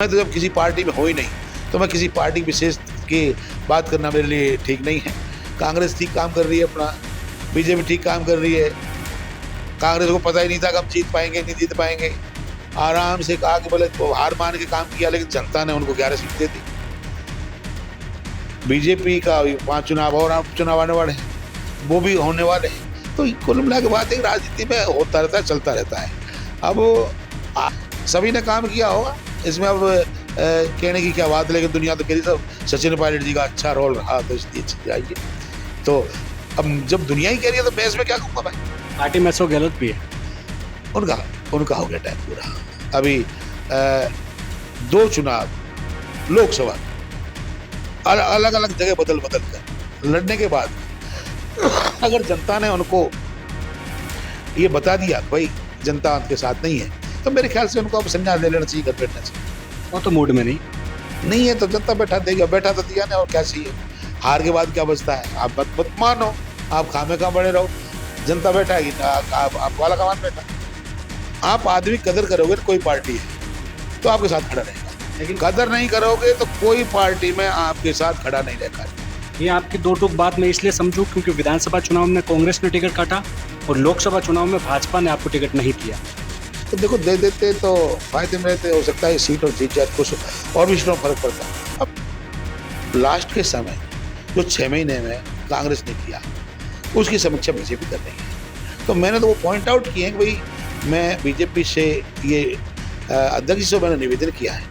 मैं तो जब किसी पार्टी में हो ही नहीं, तो मैं किसी पार्टी विशेष की बात करना मेरे लिए ठीक नहीं है। कांग्रेस ठीक काम कर रही है अपना, बीजेपी ठीक काम कर रही है। कांग्रेस को पता ही नहीं था कि हम जीत पाएंगे नहीं जीत पाएंगे। आराम से कहा कि बोले तो हार मान के काम किया, लेकिन जनता ने उनको 11 सीट दे दी। बीजेपी का 5 चुनाव और चुनाव आने वाले हैं, वो भी होने वाले हैं। तो कुल मिला के बात है, राजनीति में होता रहता है, चलता रहता है। अब सभी ने काम किया होगा, इसमें अब कहने की क्या बात है। लेकिन दुनिया तो कह रही सब सचिन पायलट जी का अच्छा रोल रहा, तो इसलिए चाहिए। तो अब जब दुनिया ही कह रही है तो मैं इसमें क्या कहूँगा भाई। पार्टी में सो गलत भी है उनका उनका हो गया टाइम पूरा। अभी 2 चुनाव लोकसभा अलग अलग जगह बदल कर लड़ने के बाद अगर जनता ने उनको ये बता दिया भाई जनता उनके साथ नहीं है, तो मेरे ख्याल से उनको अब संन्यास ले लेना चाहिए, घर बैठना चाहिए। वो तो मूड में नहीं है तो जनता बैठा देगी, बैठा तो दिया ना, और क्या चाहिए। हार के बाद क्या बचता है। आप मत मानो, आप खामे खा बने रहो, जनता बैठाएगी, आप वाला कमान बैठा। आप आदमी कदर करोगे तो कोई पार्टी है तो आपके साथ खड़ा रहेगा, लेकिन कदर नहीं करोगे तो कोई पार्टी में आपके साथ खड़ा नहीं रहेगा। ये आपकी दो टूक बात मैं इसलिए समझूं क्योंकि विधानसभा चुनाव में कांग्रेस ने टिकट काटा और लोकसभा चुनाव में भाजपा ने आपको टिकट नहीं दिया। तो देखो दे देते तो फायदे में रहते, हो सकता है सीट और जीत जाए, कुछ और भी सीटों में फर्क पड़ता है। अब लास्ट के समय जो 6 महीने में कांग्रेस ने किया उसकी समीक्षा बीजेपी कर रही है। तो मैंने तो वो पॉइंट आउट किए हैं कि भाई मैं बीजेपी से ये अध्यक्ष से मैंने निवेदन किया है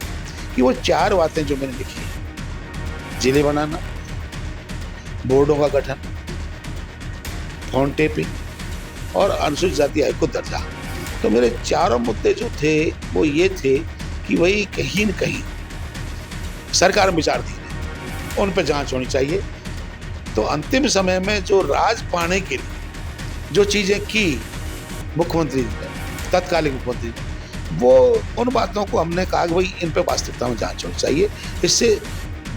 कि वो 4 बातें जो मैंने लिखी है, जिले बनाना, बोर्डों का गठन, फोन टेपिंग और अनुसूचित जाति आयोग को दर्जा, तो मेरे 4 मुद्दे जो थे वो ये थे कि वही कहीं न कहीं सरकार विचाराधीन है, उन पर जांच होनी चाहिए। तो अंतिम समय में जो राज पाने के लिए जो चीजें की मुख्यमंत्री ने, तत्कालीन मुख्यमंत्री ने, वो उन बातों को हमने कहा कि भाई इन पर वास्तविकता में जांच होनी चाहिए, इससे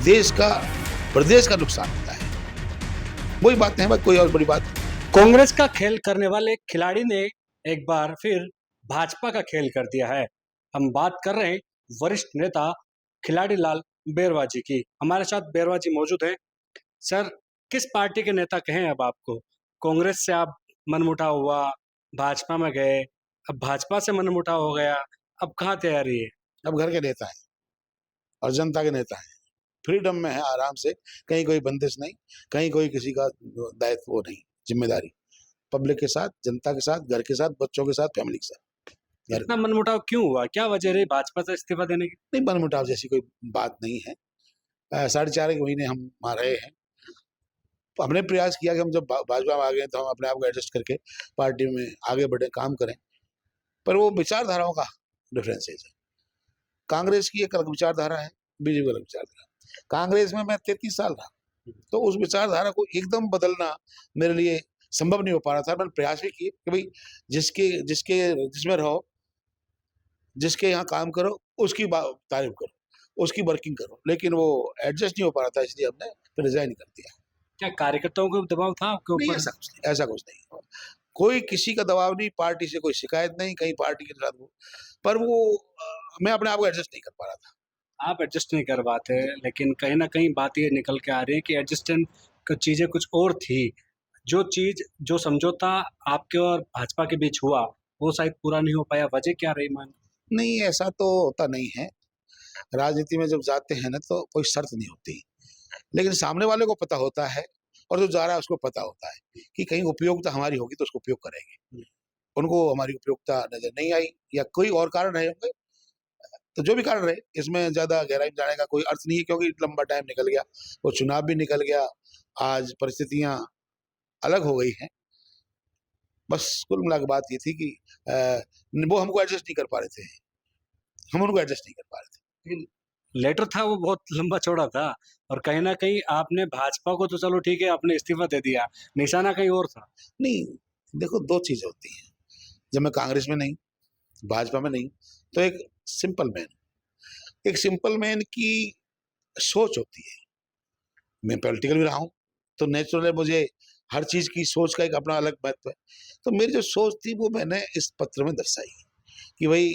देश का प्रदेश का नुकसान होता है। वही बातें हैं, बस कोई और बड़ी बात। कांग्रेस का खेल करने वाले खिलाड़ी ने एक बार फिर भाजपा का खेल कर दिया है। हम बात कर रहे हैं वरिष्ठ नेता खिलाड़ी लाल बेरवा जी की। हमारे साथ बेरवा जी मौजूद हैं। सर, किस पार्टी के नेता कहें अब आपको? कांग्रेस से आप मनमुटाव हुआ, भाजपा में गए, अब भाजपा से मनमुटाव हो गया, अब कहाँ तैयारी है? अब घर के नेता है और जनता के नेता है, फ्रीडम में है, आराम से, कहीं कोई बंदिश नहीं, कहीं कोई किसी का दायित्व वो नहीं, जिम्मेदारी पब्लिक के साथ, जनता के साथ, घर के साथ, बच्चों के साथ, फैमिली के साथ। इतना मनमुटाव क्यों हुआ? क्या वजह रही भाजपा से इस्तीफा देने की? नहीं, मनमुटाव जैसी कोई बात नहीं है। 4.5 महीने हम वहाँ रहे हैं, तो हमने प्रयास किया कि हम जब भाजपा में आ गए तो हम अपने आप को एडजस्ट करके पार्टी में आगे बढ़े, काम करें, पर वो विचारधाराओं का डिफरेंस है। कांग्रेस की एक अलग विचारधारा है, बीजेपी की अलग विचारधारा। कांग्रेस में मैं 33 साल रहा, तो उस विचारधारा को एकदम बदलना मेरे लिए संभव नहीं हो पा रहा था। मैंने प्रयास भी किए कि भाई जिसके जिसके जिसमें रहो, जिसके यहाँ काम करो, उसकी तारीफ करो, उसकी वर्किंग करो, लेकिन वो एडजस्ट नहीं हो पा रहा था, इसलिए हमने फिर रिजाइन कर दिया। क्या कार्यकर्ताओं का दबाव था आपके नहीं, ऊपर? ऐसा कुछ नहीं, कोई किसी का दबाव नहीं, पार्टी से कोई शिकायत नहीं, कहीं पार्टी के साथ वो, पर वो मैं अपने आप को एडजस्ट नहीं कर पा रहा था। आप एडजस्ट नहीं कर पाते, लेकिन कहीं ना कहीं बात ये निकल के आ रही है कि एडजस्टेंट की चीजें कुछ और थी। जो चीज, जो समझौता आपके और भाजपा के बीच हुआ, वो शायद पूरा नहीं हो पाया। वजह क्या रही मान? नहीं, ऐसा तो होता नहीं है। राजनीति में जब जाते हैं ना तो कोई शर्त नहीं होती, लेकिन सामने वाले को पता होता है और जो जा रहा है उसको पता होता है कि कहीं उपयोगिता हमारी होगी तो उसको उपयोग करेंगे। उनको हमारी उपयोगिता नजर नहीं आई या कोई और कारण रहे होंगे, तो जो भी कारण रहे, इसमें ज्यादा गहराई में जाने का कोई अर्थ नहीं है, क्योंकि लंबा टाइम निकल गया, वो चुनाव भी निकल गया, आज परिस्थितियां अलग हो गई हैं। बस कुल मिला के बात ये थी कि वो हमको एडजस्ट नहीं कर पा रहे थे, हम उनको एडजस्ट नहीं कर पा रहे थे। लेकिन लेटर था वो बहुत लंबा चौड़ा था, और कहीं ना कहीं आपने भाजपा को तो चलो ठीक है, आपने इस्तीफा दे दिया, निशाना कहीं और था। नहीं, देखो 2 चीजें होती हैं। जब मैं कांग्रेस में नहीं, भाजपा में नहीं, तो एक सिंपल मैन की सोच होती है। मैं पॉलिटिकल भी रहा हूँ, तो नेचुरल है, मुझे हर चीज की सोच का एक अपना अलग महत्व है। तो मेरी जो सोच थी वो मैंने इस पत्र में दर्शाई कि भाई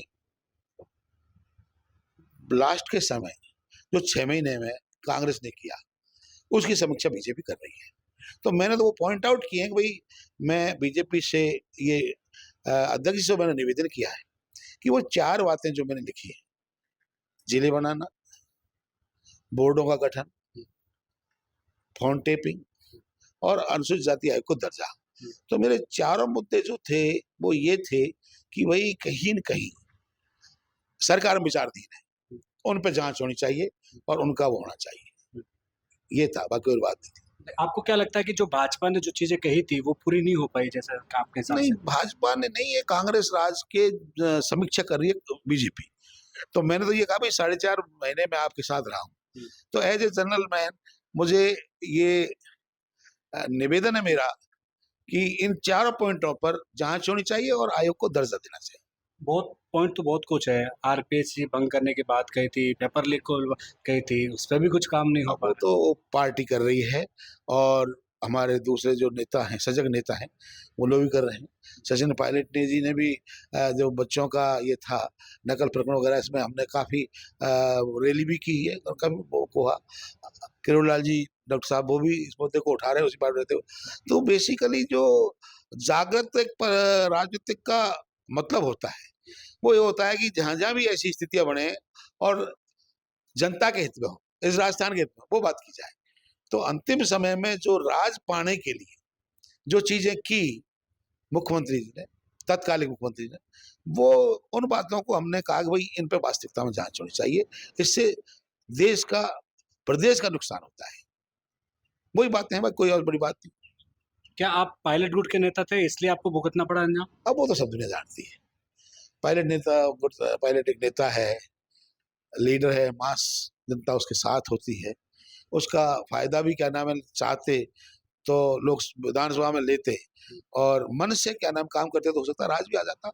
लास्ट के समय जो 6 महीने में कांग्रेस ने किया उसकी समीक्षा बीजेपी कर रही है। तो मैंने तो वो पॉइंट आउट किए हैं कि भाई मैं बीजेपी से ये अध्यक्ष जी से मैंने निवेदन किया है कि वो 4 बातें जो मैंने लिखी है, जिले बनाना, बोर्डों का गठन, फोन टेपिंग और अनुसूचित जाति आयोग को दर्जा। तो मेरे चारों मुद्दे जो थे वो ये थे कि भाई कहीं न कहीं सरकार में विचाराधीन है, उन पे जांच होनी चाहिए और उनका वो होना चाहिए। ये था, बाकी और बात नहीं थी। आपको क्या लगता है कि जो भाजपा ने जो चीजें कही थी वो पूरी नहीं हो पाई जैसा आपके हिसाब नहीं, से? भाजपा ने नहीं, ये कांग्रेस राज के समीक्षा कर रही है बीजेपी। तो मैंने तो ये कहा भाई 4.5 महीने में आपके साथ रहा हूँ, तो एज ए जनरल मैन मुझे ये निवेदन है मेरा कि इन चारों पॉइंटों पर जांच होनी चाहिए और आयोग को दर्जा देना चाहिए। बहुत पॉइंट तो बहुत कुछ है, आरपीएससी भंग करने की बात कही थी, पेपर लीक को कही थी, उस पर भी कुछ काम नहीं हो अब पा वो रहा। तो पार्टी कर रही है और हमारे दूसरे जो नेता हैं, सजग नेता हैं, वो लोग भी कर रहे हैं। सचिन पायलट ने जी ने भी जो बच्चों का ये था नकल प्रकरण वगैरह, इसमें हमने काफ़ी रैली भी की है और कभी वो कोहा किरोड़ लाल जी डॉक्टर साहब वो भी इस मुद्दे को उठा रहे हैं उसी बात रहते हुए। तो बेसिकली जो जागृत एक राजनीतिक का मतलब होता है वो ये होता है कि जहाँ जहाँ भी ऐसी स्थितियां बने और जनता के हित में हो, इस राजस्थान के हित में वो बात की जाए। तो अंतिम समय में जो राज पाने के लिए जो चीजें की मुख्यमंत्री जी ने, तत्कालीन मुख्यमंत्री ने, वो उन बातों को हमने कहा कि भाई इन पे वास्तविकता में जांच होनी चाहिए, इससे देश का प्रदेश का नुकसान होता है। वही बातें हैं भाई, कोई और बड़ी बात नहीं। क्या आप पायलट गुट के नेता थे इसलिए आपको भुगतना पड़ा अंजाम? अब वो तो सब दुनिया जानती है। पायलट एक नेता है, लीडर है, मास जनता उसके साथ होती है, उसका फायदा भी क्या नाम है चाहते तो लोग विधानसभा में लेते और मन से क्या नाम काम करते तो हो सकता है राज भी आ जाता।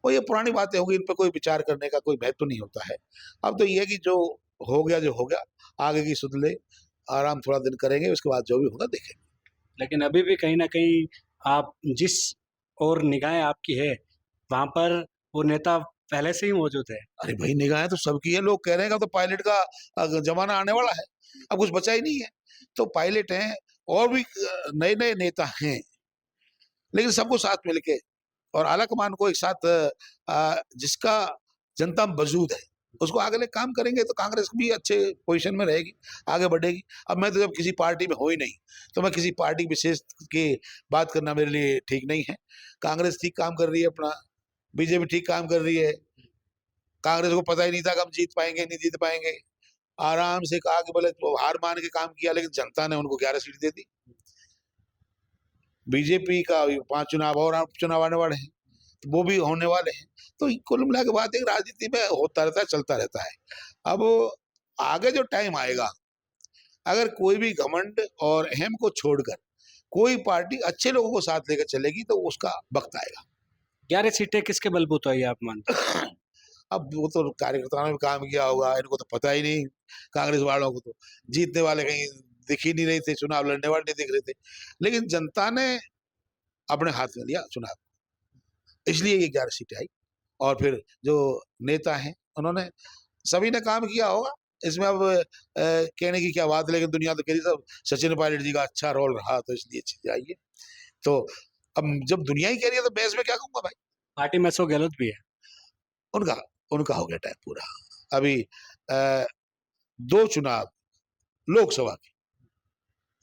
और ये पुरानी बातें होगी, इन पर कोई विचार करने का कोई महत्व नहीं होता है। अब तो ये है कि जो हो गया जो हो गया, आगे की सुध ले, आराम थोड़ा दिन करेंगे, उसके बाद जो भी होगा देखेंगे। लेकिन अभी भी कहीं ना कहीं आप जिस और निगाहें आपकी है वहां पर वो नेता पहले से ही मौजूद है। अरे भाई निगाहें तो सबकी है, लोग कह रहे हैं कि तो पायलट का जमाना आने वाला है, अब कुछ बचा ही नहीं है। तो पायलट हैं और भी नए नए नेता हैं, लेकिन सबको साथ मिलके और आला कमान को एक साथ जिसका जनता में वजूद है उसको आगे ले काम करेंगे तो कांग्रेस भी अच्छे पोजीशन में रहेगी, आगे बढ़ेगी। अब मैं तो जब किसी पार्टी में हो ही नहीं, तो मैं किसी पार्टी विशेष की बात करना मेरे लिए ठीक नहीं है। कांग्रेस ठीक काम कर रही है अपना, बीजेपी ठीक काम कर रही है। कांग्रेस को पता ही नहीं था कि हम जीत पाएंगे नहीं जीत पाएंगे, आराम से कहा कि बोले तो हार मान के काम किया, लेकिन जनता ने उनको 11 सीट दे दी। बीजेपी का 5 चुनाव और चुनाव आने वाले हैं, तो वो भी होने वाले हैं। तो कुल मिला के बात है, राजनीति में होता रहता है, चलता रहता है। अब आगे जो टाइम आएगा, अगर कोई भी घमंड और अहम को छोड़कर कोई पार्टी अच्छे लोगों को साथ लेकर चलेगी तो उसका वक्त आएगा। 11 सीटें किसके बलबूते आई आप मानते हैं? अब वो तो कार्यकर्ताओं ने भी काम किया होगा, इनको तो पता ही नहीं। कांग्रेस वालों को तो जीतने वाले कहीं दिख ही नहीं रहे थे, चुनाव लड़ने वाले नहीं दिख रहे थे, लेकिन जनता ने अपने हाथ में लिया चुनाव, इसलिए ये 11 सीटें आई। और फिर जो नेता हैं उन्होंने सभी ने काम किया होगा, इसमें अब कहने की क्या बात है, लेकिन दुनिया तो कह रही सब सचिन पायलट जी का अच्छा रोल रहा तो इसलिए चीजें आई है। तो अब जब दुनिया ही कह रही है तो मैं इसमें क्या कहूंगा भाई। पार्टी में अशोक गहलोत भी है। उनका उनका हो गया टाइम पूरा। अभी 2 चुनाव लोकसभा के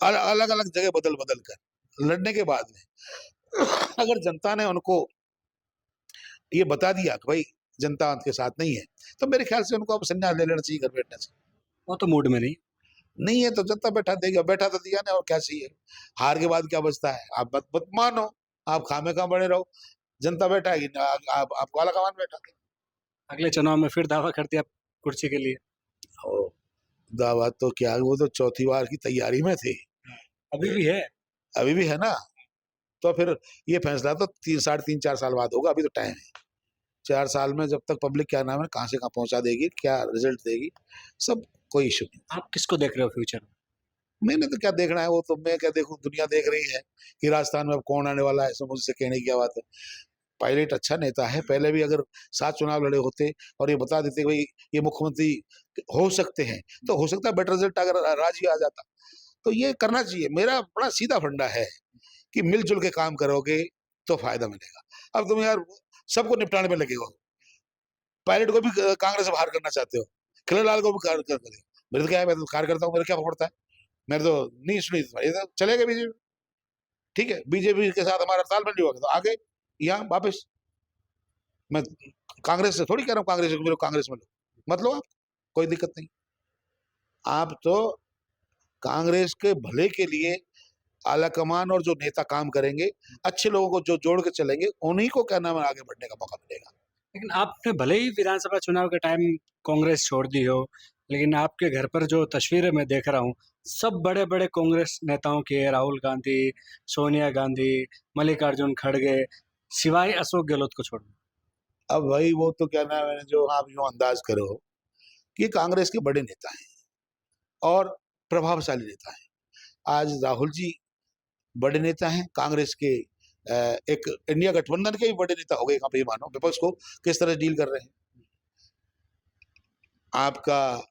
अलग अलग जगह बदल बदल कर लड़ने के बाद में अगर जनता ने उनको ये बता दिया कि भाई जनता उनके साथ नहीं है, तो मेरे ख्याल से उनको अब संन्यास ले लेना चाहिए, घर बैठना चाहिए। वो तो मूड में नहीं। नहीं है तो जनता बैठा देगी, अब बैठा तो दिया ना, और क्या चाहिए। हार के बाद क्या बचता है, आप मत मानो, आप खामे खा बने रहो, जनता बैठाएगी ना, आपको वाला कमान बैठा देगी। अगले चुनाव में फिर दावा कर दिया कुर्सी के लिए। ओ, दावा तो क्या, वो तो चौथी बार की तैयारी में थे, अभी भी है। अभी भी है ना। तो फिर ये फैसला तो 3 साढ़े 3 4 साल बाद होगा, अभी तो टाइम है। 4 साल में जब तक पब्लिक क्या नाम है कहाँ से कहाँ पहुंचा देगी, क्या रिजल्ट देगी, सब कोई इशू नहीं। आप किसको देख रहे हो फ्यूचर में? मैंने तो क्या देखना है, वो तो मैं क्या देखूं, दुनिया देख रही है कि राजस्थान में अब कौन आने वाला है, इसमें मुझसे कहने की क्या बात है। पायलट अच्छा नेता है। पहले भी अगर 7 चुनाव लड़े होते और ये बता देते कि भाई ये मुख्यमंत्री हो सकते हैं, तो हो सकता है बेटर रिजल्ट अगर राज ही आ जाता। तो ये करना चाहिए। मेरा बड़ा सीधा फंडा है कि मिलजुल के काम करोगे तो फायदा मिलेगा। अब तुम यार सबको निपटाने में लगे हो, पायलट को भी कांग्रेस से बाहर करना चाहते हो, खिलरलाल को भी कर दो। मेरे तो क्या है, मैं तो कार्यकर्ता हूँ, मेरे क्या पड़ता है, मेरे तो नहीं सुनी, ये तो चले गए बीजेपी। ठीक है, बीजेपी के साथ हमारा तालमेल नहीं होगा तो आगे यहाँ वापस। मैं कांग्रेस से थोड़ी कह रहा हूँ कांग्रेस को कांग्रेस में लो, मत लो आप, कोई दिक्कत नहीं। आप तो कांग्रेस के भले के लिए आला कमान और जो नेता काम करेंगे, अच्छे लोगों को जो जोड़ के चलेंगे, उन्हीं को क्या नाम है आगे बढ़ने का मौका मिलेगा। लेकिन आपने भले ही विधानसभा चुनाव के टाइम कांग्रेस छोड़ दी हो, लेकिन आपके घर पर जो तस्वीरें मैं देख रहा हूँ, सब बड़े बड़े कांग्रेस नेताओं की है। राहुल गांधी, सोनिया गांधी, मल्लिकार्जुन खड़गे, सिवाय अशोक गहलोत को छोड़। अब भाई वो तो क्या नाम है, जो आप यूं अंदाज करो कि कांग्रेस के बड़े नेता हैं और प्रभावशाली नेता हैं। आज राहुल जी बड़े नेता हैं कांग्रेस के, एक इंडिया गठबंधन के भी बड़े नेता हो गए। आप ये मानो विपक्ष को किस तरह डील कर रहे हैं। आपका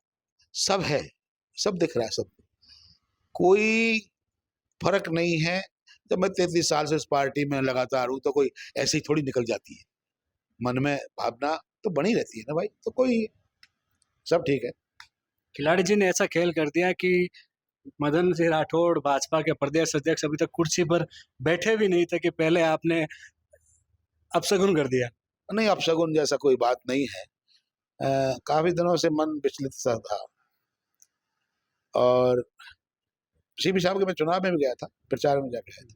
सब है, सब दिख रहा है, सब, कोई फर्क नहीं है। जब मैं 33 साल से इस पार्टी में लगातार हूं तो कोई ऐसी थोड़ी निकल जाती है, मन में भावना तो बनी रहती है ना भाई, तो कोई सब ठीक है। खिलाड़ी जी ने ऐसा खेल कर दिया कि मदन सिंह राठौड़ भाजपा के प्रदेश अध्यक्ष अभी तक कुर्सी पर बैठे भी नहीं थे कि पहले आपने अपशगुन कर दिया। नहीं, अपशगुन जैसा कोई बात नहीं है। काफी दिनों से मन विचलित सा था और सीपी साहब के मैं चुनाव में भी गया था, प्रचार में जाके आया था,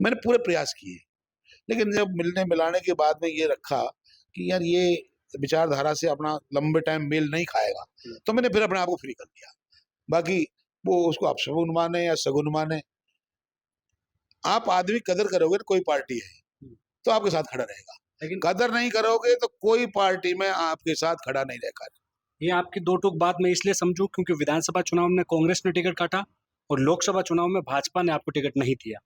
मैंने पूरे प्रयास किए। लेकिन जब मिलने मिलाने के बाद में ये रखा कि यार ये विचारधारा से अपना लंबे टाइम मेल नहीं खाएगा, तो मैंने फिर अपने आप को फ्री कर दिया। बाकी वो उसको अपशगुन माने या सगुन माने, आप आदमी कदर करोगे ना, कोई पार्टी है तो आपके साथ खड़ा रहेगा। लेकिन कदर नहीं करोगे तो कोई पार्टी में आपके साथ खड़ा नहीं रहेगा। ये आपकी दो टूक बात मैं इसलिए समझू क्योंकि विधानसभा चुनाव में कांग्रेस ने टिकट काटा और लोकसभा चुनाव में भाजपा ने आपको टिकट नहीं दिया।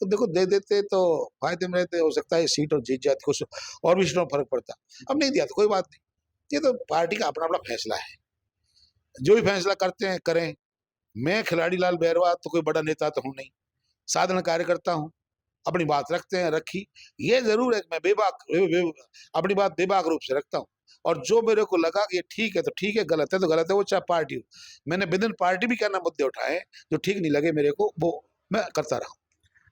तो देखो दे देते तो फायदे में रहते, हो सकता है सीट और जीत जाती, कुछ और भी सीटों में फर्क पड़ता। अब नहीं दिया तो कोई बात नहीं, ये तो पार्टी का अपना अपना फैसला है, जो भी फैसला करते हैं करें। मैं खिलाड़ी लाल बैरवा तो कोई बड़ा नेता तो हूं नहीं, साधारण कार्यकर्ता हूं, अपनी बात रखते हैं रखी। ये जरूर है कि मैं अपनी बात बेबाक रूप से रखता हूँ, और जो मेरे को लगा कि ये ठीक है तो ठीक है, गलत है तो गलत है, वो चाहे पार्टी हो। मैंने विदिन पार्टी भी क्या ना मुद्दे उठाए जो ठीक नहीं लगे मेरे को, वो मैं करता रहा।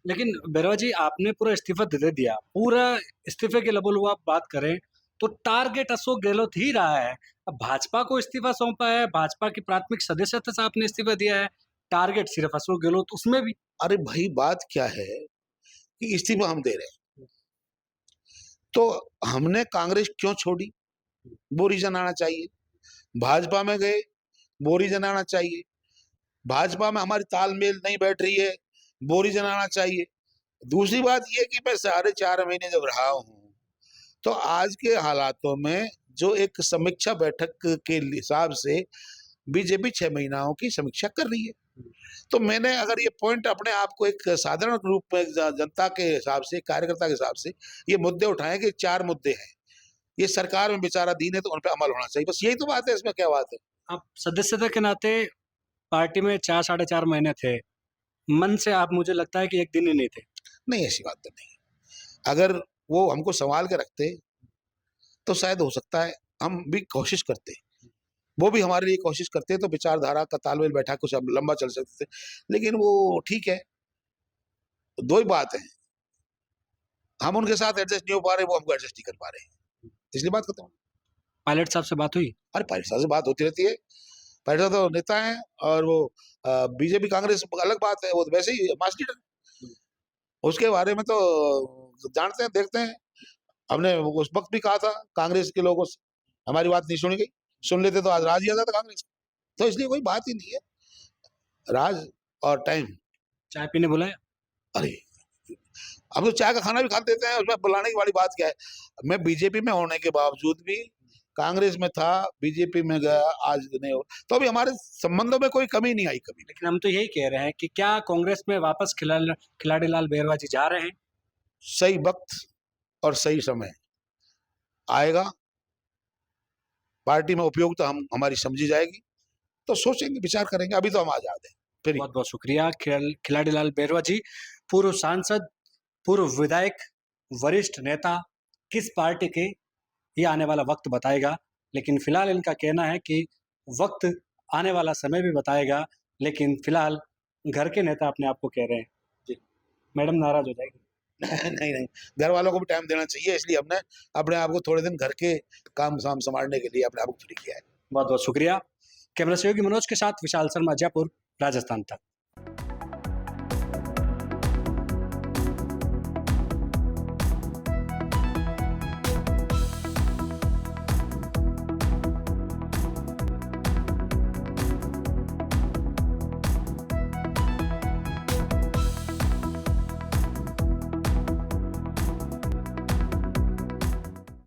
लेकिन बैरवा जी आपने पूरा इस्तीफा दे दिया, पूरा इस्तीफे के लेवल आप बात करें तो टारगेट अशोक गहलोत ही रहा है। अब भाजपा को इस्तीफा सौंपा है, भाजपा की प्राथमिक सदस्यता से आपने इस्तीफा दिया है, टारगेट सिर्फ अशोक गहलोत, उसमें भी। अरे भाई बात क्या है कि इस्तीफा हम दे रहे हैं, तो हमने कांग्रेस क्यों छोड़ी, वो रीजन आना चाहिए। भाजपा में गए, वो रीजन आना चाहिए। भाजपा में हमारी तालमेल नहीं बैठ रही है, वो रीजन आना चाहिए। दूसरी बात ये कि मैं 4.5 महीने जब रहा हूं, तो आज के हालातों में जो एक समीक्षा बैठक के हिसाब से बीजेपी 6 महीनाओं की समीक्षा कर रही है, तो मैंने अगर ये पॉइंट अपने आप को एक साधारण रूप में जनता के हिसाब से, कार्यकर्ता के हिसाब से ये मुद्दे उठाए कि 4 मुद्दे हैं, ये सरकार में विचाराधीन है तो उन पर अमल होना चाहिए, बस यही तो बात है, इसमें क्या बात है। आप सदस्यता के नाते पार्टी में 4 साढ़े 4 महीने थे, मन से आप मुझे लगता है कि एक दिन ही नहीं थे। नहीं, ऐसी बात तो नहीं। अगर वो हमको संभाल के रखते तो शायद हो सकता है हम भी कोशिश करते, वो भी हमारे लिए कोशिश करते तो विचारधारा का तालमेल बैठा कुछ हम लंबा चल सकते थे। लेकिन वो ठीक है, दो ही बात है, हम उनके साथ एडजस्ट नहीं हो पा रहे, वो हमको एडजस्ट नहीं कर पा रहे, इसलिए बात खत्म। पायलट साहब से बात हुई? अरे पायलट साहब से बात होती रहती है, पायलट साहब तो नेता है, और वो बीजेपी कांग्रेस अलग बात है, वो तो वैसे ही मास लीडर, उसके बारे में तो जानते हैं देखते हैं। हमने उस वक्त भी कहा था कांग्रेस के लोगों से, हमारी बात नहीं सुनी गई, सुन लेते तो आज राज ही आ जाता कांग्रेस, तो इसलिए कोई बात ही नहीं है, राज और टाइम। चाय पीने बुलाया? अरे हम तो चाय का खाना भी खा देते हैं, उसमें बुलाने की बड़ी बात क्या है। मैं बीजेपी में होने के बावजूद भी कांग्रेस में था, बीजेपी में गया, आज नहीं हो, तो अभी हमारे संबंधों में कोई कमी नहीं आई कभी। लेकिन हम तो यही कह रहे हैं कि क्या कांग्रेस में वापस खिलाड़ी लाल बैरवा जी जा रहे हैं? सही वक्त और सही समय आएगा, पार्टी में उपयोगिता हम हमारी समझी जाएगी, तो सोचेंगे, विचार करेंगे। अभी तो हम आजाद हैं। फिर बहुत बहुत शुक्रिया खिलाड़ी लाल बेरवा जी, पूर्व सांसद, पूर्व विधायक, वरिष्ठ नेता। किस पार्टी के, ये आने वाला वक्त बताएगा, लेकिन फिलहाल इनका कहना है कि वक्त आने वाला समय भी बताएगा, लेकिन फिलहाल घर के नेता अपने आप को कह रहे हैं। जी, मैडम नाराज हो जाएगी। नहीं नहीं, घर वालों को भी टाइम देना चाहिए, इसलिए हमने अपने आप को थोड़े दिन घर के काम साम संभालने के लिए अपने आप को फ्री किया है। बहुत बहुत शुक्रिया। कैमरा सहयोगी मनोज के साथ विशाल शर्मा, जयपुर, राजस्थान तक।